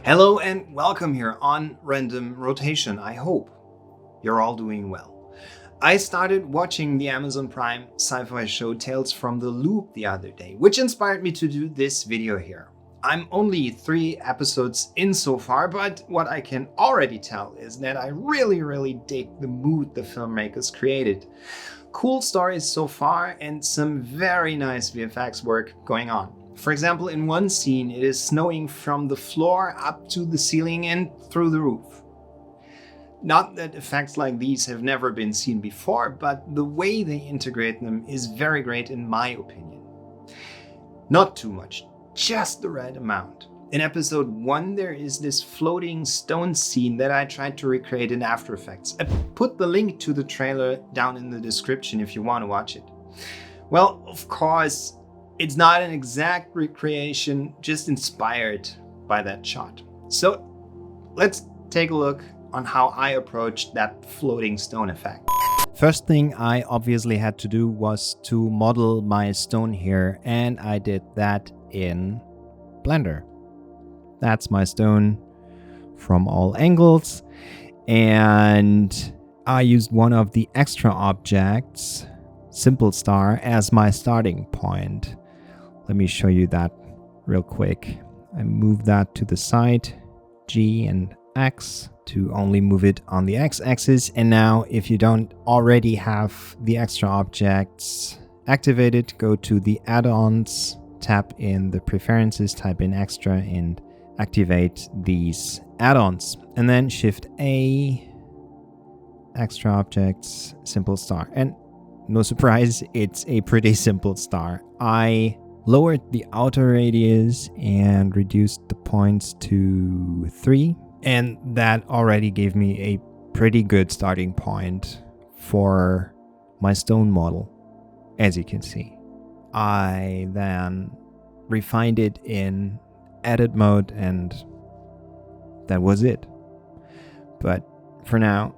Hello and welcome here on Random Rotation. I hope you're all doing well. I started watching the Amazon Prime sci-fi show Tales from the Loop the other day, which inspired me to do this video here. I'm only 3 episodes in so far, but what I can already tell is that I really dig the mood the filmmakers created. Cool stories so far and some very nice VFX work going on. For example, in one scene, it is snowing from the floor up to the ceiling and through the roof. Not that effects like these have never been seen before, but the way they integrate them is very great in my opinion. Not too much, just the right amount. In episode 1, there is this floating stone scene that I tried to recreate in After Effects. I put the link to the trailer down in the description if you want to watch it. Well, of course, it's not an exact recreation, just inspired by that shot. So let's take a look on how I approached that floating stone effect. First thing I obviously had to do was to model my stone here, and I did that in Blender. That's my stone from all angles, and I used one of the extra objects, Simple Star, as my starting point. Let me show you that real quick. I move that to the side, G and X, to only move it on the X-axis. And now, if you don't already have the extra objects activated, go to the add-ons, tap in the preferences, type in extra, and activate these add-ons. And then Shift A, extra objects, simple star. And no surprise, it's a pretty simple star. I lowered the outer radius and reduced the points to 3. And that already gave me a pretty good starting point for my stone model, as you can see. I then refined it in edit mode, and that was it. But for now,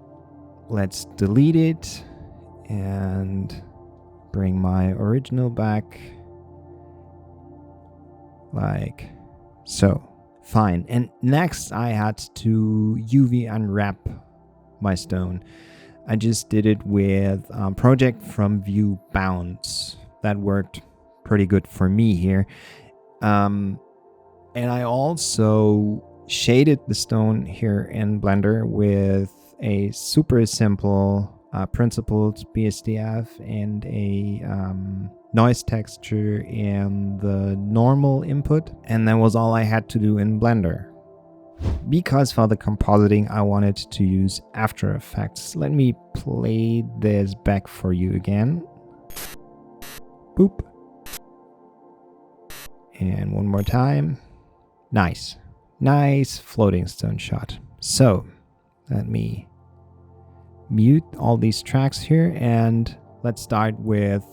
let's delete it and bring my original back. Like so. Fine. And next I had to UV unwrap my stone. I just did it with Project from View Bounce. That worked pretty good for me here. And I also shaded the stone here in Blender with a super simple principled BSDF and a noise texture in the normal input, and that was all I had to do in Blender. Because for the compositing I wanted to use After Effects. Let me play this back for you again. Boop. And one more time. Nice floating stone shot. So let me mute all these tracks here and let's start with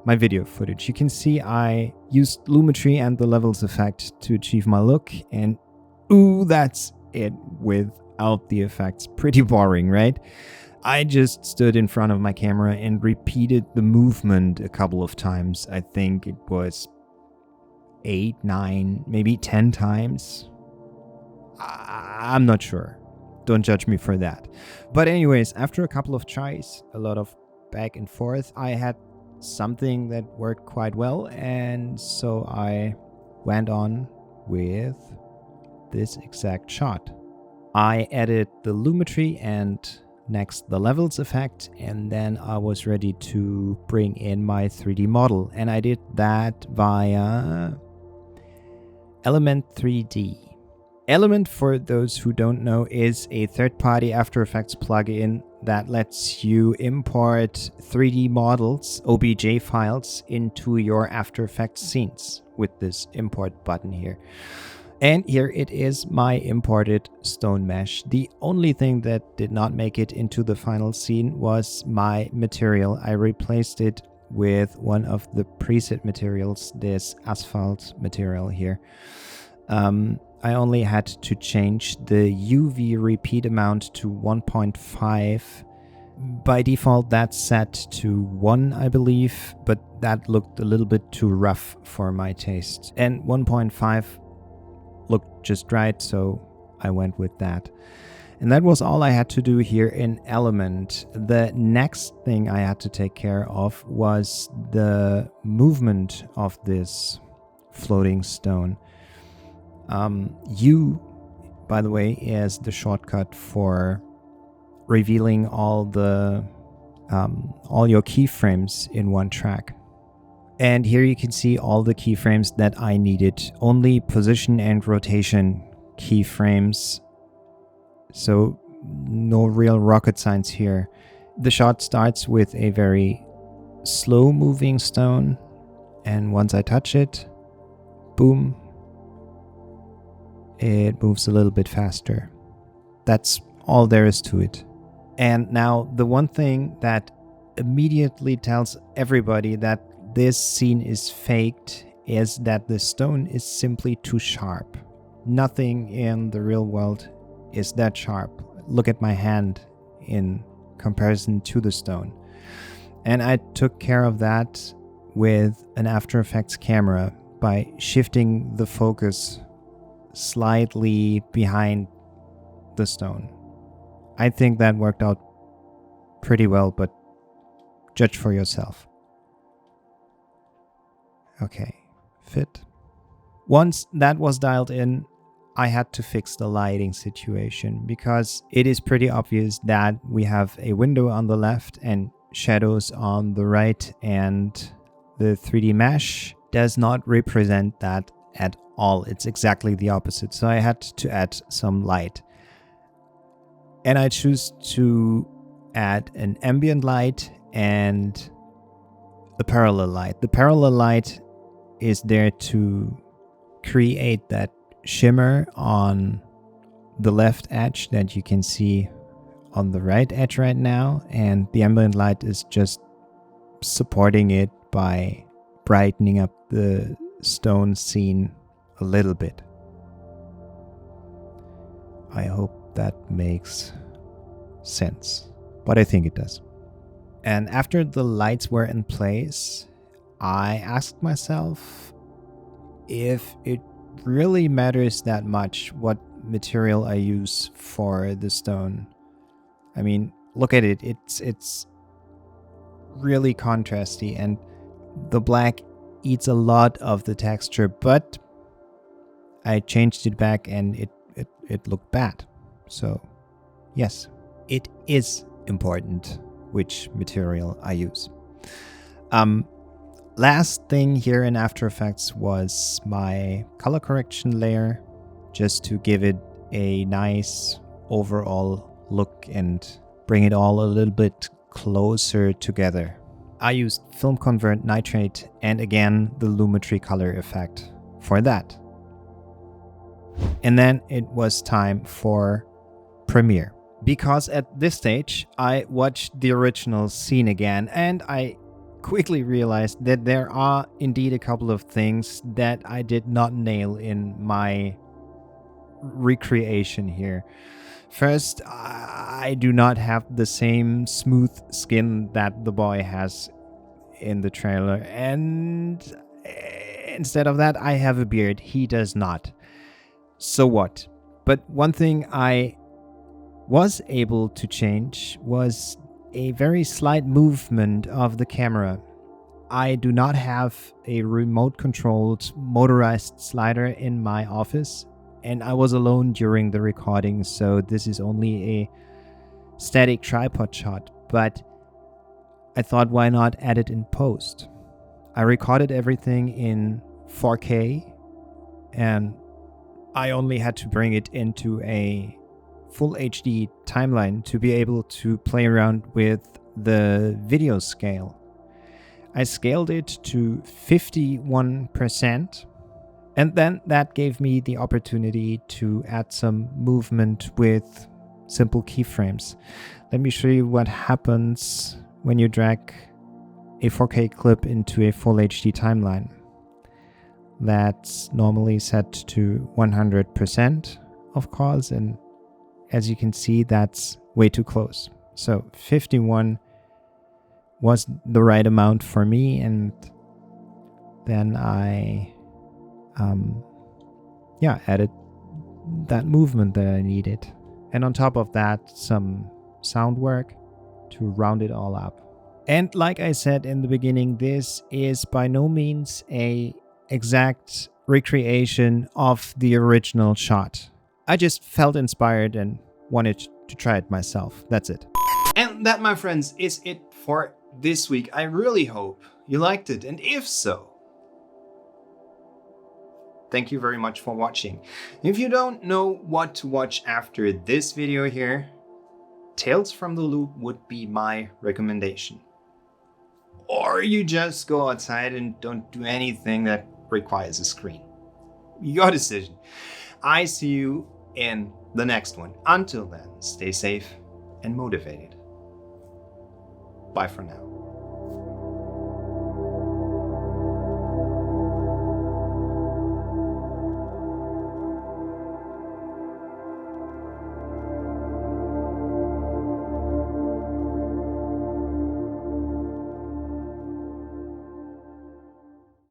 my video footage. You can see I used Lumetri and the levels effect to achieve my look, and ooh, that's it without the effects. Pretty boring, right? I just stood in front of my camera and repeated the movement a couple of times. I think it was 8, 9, maybe 10 times. I'm not sure. Don't judge me for that. But anyways, after a couple of tries, a lot of back and forth, I had something that worked quite well, and so I went on with this exact shot. I added the Lumetri and next the levels effect, and then I was ready to bring in my 3D model, and I did that via Element 3D. Element, for those who don't know, is a third-party After Effects plugin that lets you import 3D models, OBJ files, into your After Effects scenes with this import button here. And here it is, my imported stone mesh. The only thing that did not make it into the final scene was my material. I replaced it with one of the preset materials, this asphalt material here. I only had to change the UV repeat amount to 1.5. By default, that's set to 1, I believe, but that looked a little bit too rough for my taste. And 1.5 looked just right, so I went with that. And that was all I had to do here in Element. The next thing I had to take care of was the movement of this floating stone. U, by the way, is the shortcut for revealing all your keyframes in one track. And here you can see all the keyframes that I needed. Only position and rotation keyframes. So no real rocket science here. The shot starts with a very slow moving stone. And once I touch it, boom, it moves a little bit faster. That's all there is to it. And now the one thing that immediately tells everybody that this scene is faked is that the stone is simply too sharp. Nothing in the real world is that sharp. Look at my hand in comparison to the stone. And I took care of that with an After Effects camera by shifting the focus slightly behind the stone. I think that worked out pretty well, but judge for yourself. Okay, fit. Once that was dialed in, I had to fix the lighting situation because it is pretty obvious that we have a window on the left and shadows on the right, and the 3D mesh does not represent that at all. It's exactly the opposite. So I had to add some light. And I choose to add an ambient light and a parallel light. The parallel light is there to create that shimmer on the left edge that you can see on the right edge right now, and the ambient light is just supporting it by brightening up the stone scene a little bit. I hope that makes sense, but I think it does. And after the lights were in place, I asked myself if it really matters that much what material I use for the stone. I mean, look at it. It's really contrasty, and the black eats a lot of the texture, but I changed it back and it looked bad. So yes, it is important which material I use. Last thing here in After Effects was my color correction layer, just to give it a nice overall look and bring it all a little bit closer together. I used Film Convert Nitrate and again the Lumetri color effect for that. And then it was time for Premiere. Because at this stage I watched the original scene again and I quickly realized that there are indeed a couple of things that I did not nail in my recreation here. First, I do not have the same smooth skin that the boy has in the trailer, and instead of that I have a beard. He does not. So what? But one thing I was able to change was a very slight movement of the camera. I do not have a remote controlled motorized slider in my office, and I was alone during the recording, so this is only a static tripod shot, but I thought, why not add it in post? I recorded everything in 4K and I only had to bring it into a full HD timeline to be able to play around with the video scale. I scaled it to 51%, and then that gave me the opportunity to add some movement with simple keyframes. Let me show you what happens when you drag a 4K clip into a full HD timeline. That's normally set to 100%, of course, and as you can see, that's way too close. So 51 was the right amount for me, and then I added that movement that I needed. And on top of that, some sound work to round it all up. And like I said in the beginning, this is by no means a exact recreation of the original shot. I just felt inspired and wanted to try it myself. That's it. And that, my friends, is it for this week. I really hope you liked it. And if so, thank you very much for watching. If you don't know what to watch after this video here, Tales from the Loop would be my recommendation. Or you just go outside and don't do anything that requires a screen. Your decision. I see you in the next one. Until then, stay safe and motivated. Bye for now.